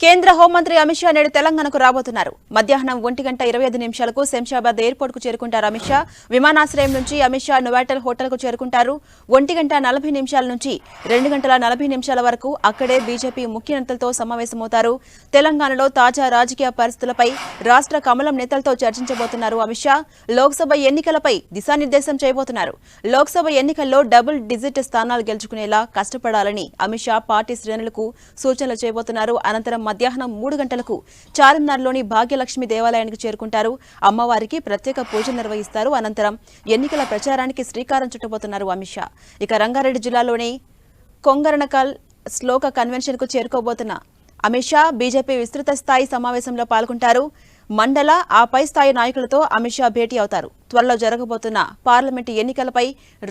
కేంద్ర హోంమంత్రి అమిత్ షా నేడు తెలంగాణకు రాబోతున్నారు. మధ్యాహ్నం 1:25 శంషాబాద్ ఎయిర్పోర్ట్ కు చేరుకుంటారు. అమిత్ షా విమానాశ్రయం నుంచి అమిత్ షా నోవాటెల్ హోటల్ కు చేరుకుంటారు. 1:40 నుంచి 2:40 వరకు అక్కడే బీజేపీ ముఖ్య నేతలతో సమావేశమవుతారు. తెలంగాణలో తాజా రాజకీయ పరిస్థితులపై రాష్ట్ర కమలం నేతలతో చర్చించబోతున్నారు. అమిత్ షా లోక్సభ ఎన్నికలపై దిశానిర్దేశం చేయబోతున్నారు. లోక్సభ ఎన్నికల్లో డబుల్ డిజిట్ స్థానాలు గెలుచుకునేలా కష్టపడాలని అమిత్ షా పార్టీ శ్రేణులకు సూచనలు చేయబోతున్నారు. అనంతరం మధ్యాహ్నం 3 గంటలకు చార్మినార్లోని భాగ్యలక్ష్మి దేవాలయానికి చేరుకుంటారు. అమ్మవారికి ప్రత్యేక పూజలు నిర్వహిస్తారు. అనంతరం ఎన్నికల ప్రచారానికి శ్రీకారం చుట్టబోతున్నారు అమిత్ షా. ఇక రంగారెడ్డి జిల్లాలోని కొంగరణకల్ శ్లోక కన్వెన్షన్ కు చేరుకోబోతున్న అమిత్ షా బీజేపీ విస్తృత స్థాయి సమావేశంలో పాల్గొంటారు. మండల పై స్థాయి నాయకులతో అమిత్ షా భేటీ అవుతారు. త్వరలో జరగబోతున్న పార్లమెంటు ఎన్నికలపై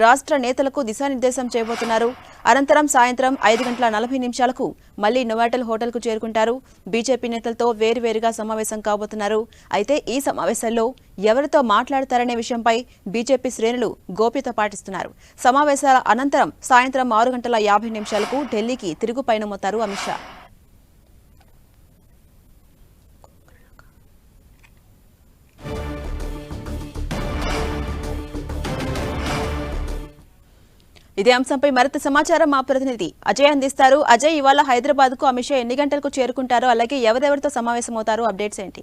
రాష్ట్ర నేతలకు దిశానిర్దేశం చేయబోతున్నారు. అనంతరం సాయంత్రం 5:40 మళ్లీ నోవాటెల్ హోటల్ కు చేరుకుంటారు. బీజేపీ నేతలతో వేరువేరుగా సమావేశం కాబోతున్నారు. అయితే ఈ సమావేశంలో ఎవరితో మాట్లాడతారనే విషయంపై బీజేపీ శ్రేణులు గోప్యత పాటిస్తున్నారు. సమావేశాల అనంతరం సాయంత్రం 6:50 ఢిల్లీకి తిరుగు పయనమవుతారు అమిత్ షా. ఇదే అంశంపై మరింత సమాచారం మా ప్రతినిధి అజయ్ అందిస్తారు. అజయ్, ఇవాళ హైదరాబాద్ కు అమిత్ షా ఎన్ని గంటలకు చేరుకుంటారు, అలాగే ఎవరెవరితో సమావేశమవుతారు, అప్డేట్స్ ఏంటి?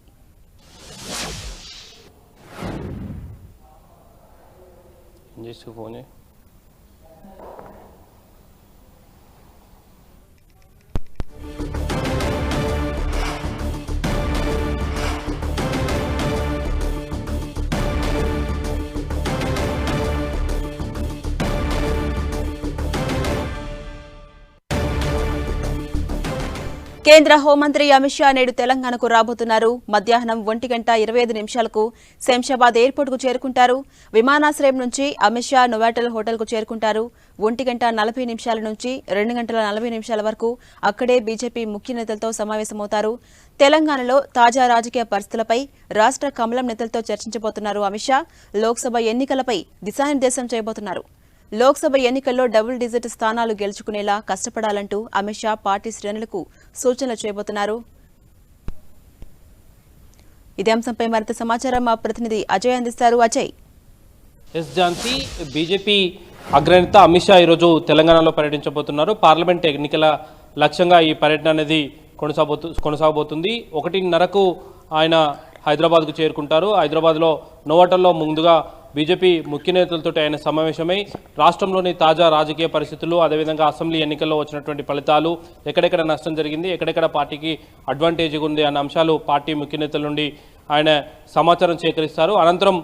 కేంద్ర హోంమంత్రి అమిత్ షా నేడు తెలంగాణకు రాబోతున్నారు. మధ్యాహ్నం 1:25 శంషాబాద్ ఎయిర్పోర్ట్ కు చేరుకుంటారు. విమానాశ్రయం నుంచి అమిత్ షా నోవాటెల్ హోటల్ కు చేరుకుంటారు. 1:40 నుంచి 2:40 వరకు అక్కడే బీజేపీ ముఖ్య నేతలతో సమావేశమవుతారు. తెలంగాణలో తాజా రాజకీయ పరిస్థితులపై రాష్ట్ర కమలం నేతలతో చర్చించబోతున్నారు అమిత్ షా. లోక్సభ ఎన్నికలపై దిశానిర్దేశం చేయబోతున్నారు. లోక్సభ ఎన్నికల్లో డబుల్ డిజిట్ స్థానాలు గెలుచుకునేలా కష్టపడాలంటూ అమిత్ షా పార్టీ శ్రేణులకు సూచనలు చేయబోతున్నారు. ఇదే అంశంపై మరింత సమాచారం మా ప్రతినిధి అజయ్ అందిస్తారు. అజయ్. ఝాన్సీ, బీజేపీ అగ్రనేత అమిత్ షా ఈరోజు తెలంగాణలో పర్యటించబోతున్నారు. పార్లమెంట్ ఎన్నికల లక్ష్యంగా ఈ పర్యటన అనేది కొనసాగబోతుంది. 1:30కు ఆయన హైదరాబాద్కు చేరుకుంటారు. హైదరాబాద్లో నోవాటల్లో ముందుగా బీజేపీ ముఖ్య నేతలతో ఆయన సమావేశమై రాష్ట్రంలోని తాజా రాజకీయ పరిస్థితులు, అదేవిధంగా అసెంబ్లీ ఎన్నికల్లో వచ్చినటువంటి ఫలితాలు, ఎక్కడెక్కడ నష్టం జరిగింది, ఎక్కడెక్కడ పార్టీకి అడ్వాంటేజ్ ఉంది అన్న అంశాలు పార్టీ ముఖ్య నేతల నుండి ఆయన సమాచారం సేకరిస్తారు. అనంతరం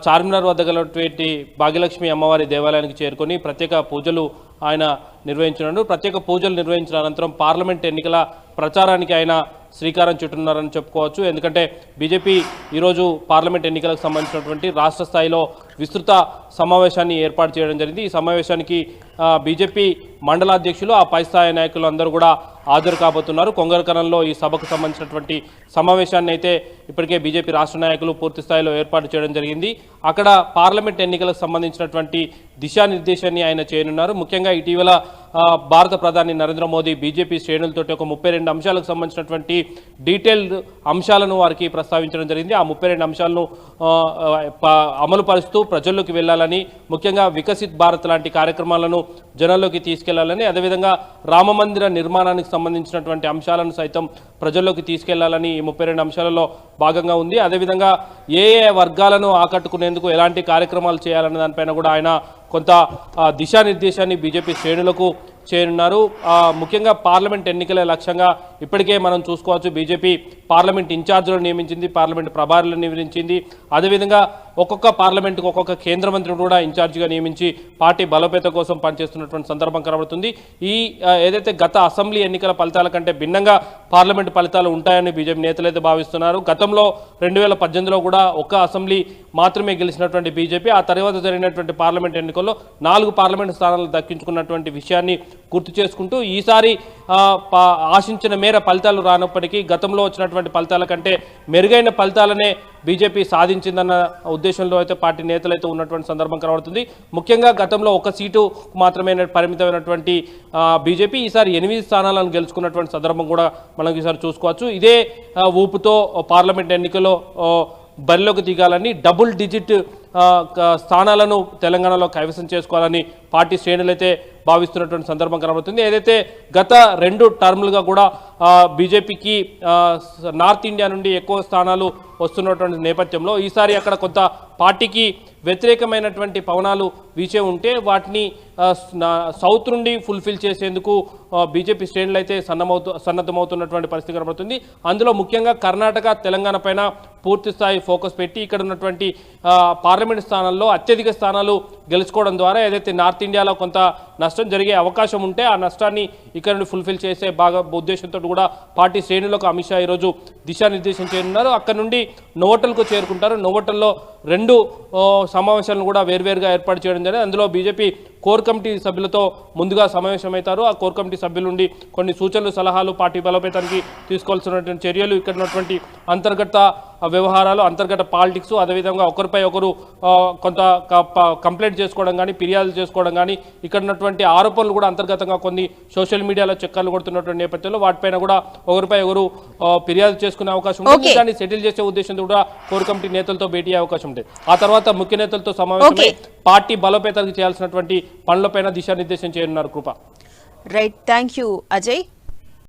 చార్మినార్ వద్ద గలటువంటి భాగ్యలక్ష్మి అమ్మవారి దేవాలయానికి చేరుకొని ప్రత్యేక పూజలు ఆయన నిర్వహించినారు. ప్రత్యేక పూజలు నిర్వహించిన అనంతరం పార్లమెంట్ ఎన్నికల ప్రచారానికి ఆయన శ్రీకారం చుట్టున్నారని చెప్పుకోవచ్చు. ఎందుకంటే బీజేపీ ఈరోజు పార్లమెంట్ ఎన్నికలకు సంబంధించినటువంటి రాష్ట్ర స్థాయిలో విస్తృత సమావేశాన్ని ఏర్పాటు చేయడం జరిగింది. ఈ సమావేశానికి బీజేపీ మండలాధ్యక్షులు, పై స్థాయి నాయకులు అందరూ కూడా హాజరు కాబోతున్నారు. కొంగరకరంలో ఈ సభకు సంబంధించినటువంటి సమావేశాన్ని అయితే ఇప్పటికే బీజేపీ రాష్ట్ర నాయకులు పూర్తి స్థాయిలో ఏర్పాటు చేయడం జరిగింది. అక్కడ పార్లమెంట్ ఎన్నికలకు సంబంధించినటువంటి దిశానిర్దేశాన్ని ఆయన చేయనున్నారు. ముఖ్యంగా ఇటీవల భారత ప్రధాని నరేంద్ర మోదీ బీజేపీ శ్రేణులతో ఒక 32 అంశాలకు సంబంధించినటువంటి డీటెయిల్డ్ అంశాలను వారికి ప్రస్తావించడం జరిగింది. ఆ 32 అంశాలను అమలు పరుస్తూ ప్రజల్లోకి వెళ్లాలని, ముఖ్యంగా వికసిత్ భారత్ లాంటి కార్యక్రమాలను జనాల్లోకి తీసుకెళ్లాలని, అదేవిధంగా రామమందిర నిర్మాణానికి సంబంధించినటువంటి అంశాలను సైతం ప్రజల్లోకి తీసుకెళ్లాలని ఈ 32 అంశాలలో భాగంగా ఉంది. అదేవిధంగా ఏ వర్గాలను ఆకట్టుకునేందుకు ఎలాంటి కార్యక్రమాలు చేయాలనే దానిపైన కూడా ఆయన కొంత దిశానిర్దేశాన్ని బీజేపీ శ్రేణులకు చేయనున్నారు. ముఖ్యంగా పార్లమెంట్ ఎన్నికల లక్ష్యంగా ఇప్పటికే మనం చూసుకోవచ్చు, బీజేపీ పార్లమెంట్ ఇన్ఛార్జీలను నియమించింది, పార్లమెంట్ ప్రభారులను నియమించింది. అదేవిధంగా ఒక్కొక్క పార్లమెంటుకు ఒక్కొక్క కేంద్ర మంత్రిని కూడా ఇన్ఛార్జిగా నియమించి పార్టీ బలోపేత కోసం పనిచేస్తున్నటువంటి సందర్భం కనబడుతుంది. ఈ ఏదైతే గత అసెంబ్లీ ఎన్నికల ఫలితాల కంటే భిన్నంగా పార్లమెంట్ ఫలితాలు ఉంటాయని బీజేపీ నేతలు అయితే భావిస్తున్నారు. గతంలో 2018లో కూడా ఒక్క అసెంబ్లీ మాత్రమే గెలిచినటువంటి బీజేపీ ఆ తర్వాత జరిగినటువంటి పార్లమెంట్ ఎన్నికల్లో 4 పార్లమెంట్ స్థానాలు దక్కించుకున్నటువంటి విషయాన్ని గుర్తు చేసుకుంటూ ఈసారి ఆశించిన మేర ఫలితాలు రానప్పటికీ గతంలో వచ్చినటువంటి ఫలితాల కంటే మెరుగైన ఫలితాలనే బీజేపీ సాధించిందన్న ఉద్దేశంలో అయితే పార్టీ నేతలు అయితే ఉన్నటువంటి సందర్భం కనబడుతుంది. ముఖ్యంగా గతంలో ఒక సీటు మాత్రమే పరిమితమైనటువంటి బీజేపీ ఈసారి 8 స్థానాలను గెలుచుకున్నటువంటి సందర్భం కూడా మనం ఈసారి చూసుకోవచ్చు. ఇదే ఊపుతో పార్లమెంట్ ఎన్నికల్లో బరిలోకి దిగాలని డబుల్ డిజిట్ స్థానాలను తెలంగాణలో కైవసం చేసుకోవాలని పార్టీ శ్రేణులు అయితే భావిస్తున్నటువంటి సందర్భం కనబడుతుంది. ఏదైతే గత 2 టర్ములుగా కూడా బీజేపీకి నార్త్ ఇండియా నుండి ఎక్కువ స్థానాలు వస్తున్నటువంటి నేపథ్యంలో ఈసారి అక్కడ కొంత పార్టీకి వ్యతిరేకమైనటువంటి పవనాలు వీచే ఉంటే వాటిని సౌత్ నుండి ఫుల్ఫిల్ చేసేందుకు బీజేపీ శ్రేణులు అయితే సన్నద్ధమవుతున్నటువంటి పరిస్థితి కనబడుతుంది. అందులో ముఖ్యంగా కర్ణాటక, తెలంగాణ పైన పూర్తి స్థాయి ఫోకస్ పెట్టి ఇక్కడ ఉన్నటువంటి పార్లమెంట్ స్థానాల్లో అత్యధిక స్థానాలు గెలుచుకోవడం ద్వారా ఏదైతే నార్త్ ఇండియాలో కొంత నష్టం జరిగే అవకాశం ఉంటే ఆ నష్టాన్ని ఇక్కడ నుండి ఫుల్ఫిల్ చేసే ఉద్దేశంతో కూడా పార్టీ శ్రేణులకు అమిత్ షా ఈరోజు దిశానిర్దేశం చేయనున్నారు. అక్కడ నుండి నోవోటల్కు చేరుకుంటారు. నోవోటల్లో 2 సమావేశాలను కూడా వేర్వేరుగా ఏర్పాటు చేయడం జరిగింది. అందులో బీజేపీ కోర్ కమిటీ సభ్యులతో ముందుగా సమావేశమవుతారు. ఆ కోర్ కమిటీ సభ్యుల నుండి కొన్ని సూచనలు, సలహాలు, పార్టీ బలోపేతానికి తీసుకోవాల్సినటువంటి చర్యలు, ఇక్కడ ఉన్నటువంటి అంతర్గత వ్యవహారాలు, అంతర్గత పాలిటిక్స్, అదేవిధంగా ఒకరిపై ఒకరు కొంత కంప్లైంట్ చేసుకోవడం కానీ, ఫిర్యాదులు చేసుకోవడం కానీ, ఇక్కడ ఉన్నటువంటి ఆరోపణలు కూడా అంతర్గతంగా కొన్ని సోషల్ మీడియాలో చక్కర్లు కొడుతున్నటువంటి నేపథ్యంలో వాటిపైన కూడా ఒకరిపై ఒకరు ఫిర్యాదు చేసుకునే అవకాశం ఉంటుంది. దాన్ని సెటిల్ చేసే ఉద్దేశంతో కూడా కోర్ కమిటీ నేతలతో భేటీ అయ్యే అవకాశం ఉంటుంది. ఆ తర్వాత ముఖ్య నేతలతో సమావేశమై పార్టీ బలోపేతానికి చేయాల్సినటువంటి పనులపైన దిశానిర్దేశం చేయనున్నారు. Krupa. Right, thank you Ajay.